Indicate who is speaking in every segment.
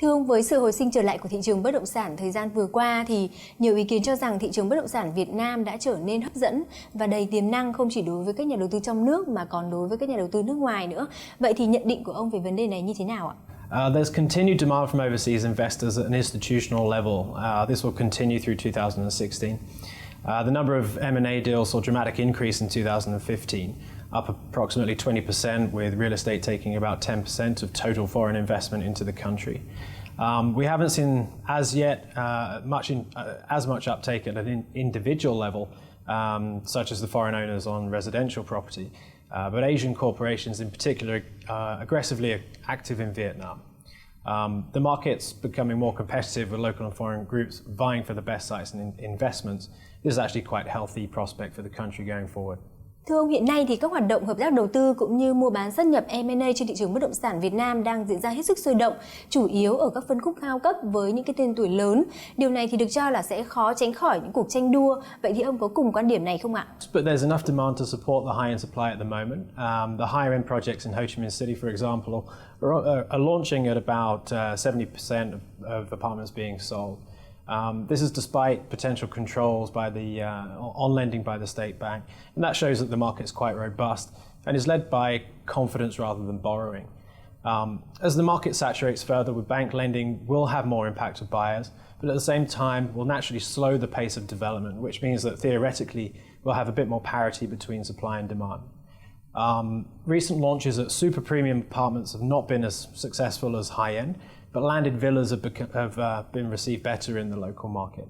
Speaker 1: Thưa ông, với sự hồi sinh trở lại của thị trường bất động sản thời gian vừa qua thì nhiều ý kiến cho rằng thị trường bất động sản Việt Nam đã trở nên hấp dẫn và đầy tiềm năng không chỉ đối với các nhà đầu tư trong nước mà còn đối với các nhà đầu tư nước ngoài nữa. Vậy thì nhận định của ông về vấn đề này như thế nào ạ?
Speaker 2: There's continued demand from overseas investors at an institutional level. This will continue through 2016. The number of M&A deals saw a dramatic increase in 2015, up approximately 20%, with real estate taking about 10% of total foreign investment into the country. We haven't seen as yet as much uptake at an individual level, such as the foreign owners on residential property, but Asian corporations in particular are aggressively active in Vietnam. The market's becoming more competitive with local and foreign groups vying for the best sites and investments. This is actually quite a healthy prospect for the country going forward.
Speaker 1: Thưa ông, hiện nay thì các hoạt động hợp tác đầu tư cũng như mua bán sát nhập M&A trên thị trường bất động sản Việt Nam đang diễn ra hết sức sôi động, chủ yếu ở các phân khúc cao cấp với những cái tên tuổi lớn. Điều này thì được cho là sẽ khó tránh khỏi những cuộc tranh đua. Vậy thì ông có cùng quan điểm này không ạ?
Speaker 2: But there's enough demand to support the high-end supply at the moment. The higher-end projects in Ho Chi Minh City, for example, are launching at about 70% of apartments being sold. This is despite potential controls by on lending by the state bank, and that shows that the market is quite robust and is led by confidence rather than borrowing. As the market saturates further with bank lending, will have more impact of buyers, but at the same time will naturally slow the pace of development, which means that theoretically we'll have a bit more parity between supply and demand. Recent launches at super premium apartments have not been as successful as high-end, but landed villas have been received better in the local market.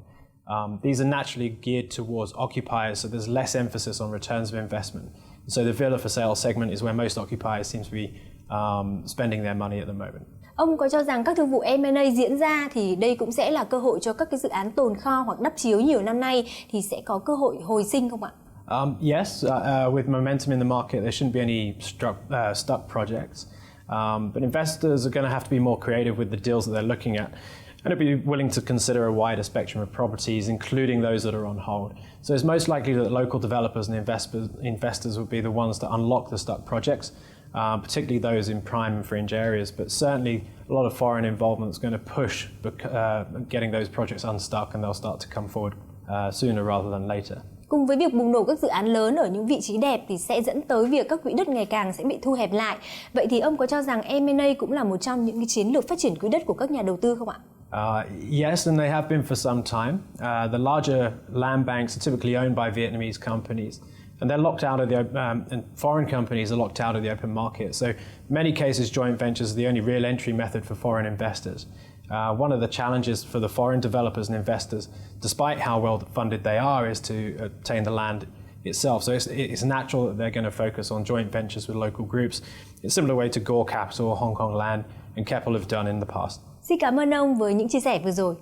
Speaker 2: These are naturally geared towards occupiers, so there's less emphasis on returns of investment. So the villa for sale segment is where most occupiers seem to be spending their money at the moment.
Speaker 1: Ông có cho rằng các thương vụ M&A diễn ra thì đây cũng sẽ là cơ hội cho các cái dự án tồn kho hoặc đắp chiếu nhiều năm nay thì sẽ có cơ hội hồi sinh không ạ?
Speaker 2: Yes, with momentum in the market, there shouldn't be any stuck projects. But investors are going to have to be more creative with the deals that they're looking at, and be willing to consider a wider spectrum of properties, including those that are on hold. So it's most likely that local developers and investors will be the ones to unlock the stuck projects, particularly those in prime and fringe areas. But certainly a lot of foreign involvement is going to push getting those projects unstuck, and they'll start to come forward sooner rather than later.
Speaker 1: Cùng với việc bùng nổ các dự án lớn ở những vị trí đẹp thì sẽ dẫn tới việc các quỹ đất ngày càng sẽ bị thu hẹp lại. Vậy thì ông có cho rằng M&A cũng là một trong những cái chiến lược phát triển quỹ đất của các nhà đầu tư không ạ?
Speaker 2: Yes, and they have been for some time. The larger land banks are typically owned by Vietnamese companies, and they're locked out of the and foreign companies are locked out of the open market. So, in many cases, joint ventures are the only real entry method for foreign investors. One of the challenges for the foreign developers and investors, despite how well funded they are, is to obtain the land itself. So it's natural that they're going to focus on joint ventures with local groups. It's a similar way to Gore Capital, Hong Kong Land, and Keppel have done in the past.
Speaker 1: Xin cảm ơn ông với những chia sẻ vừa rồi.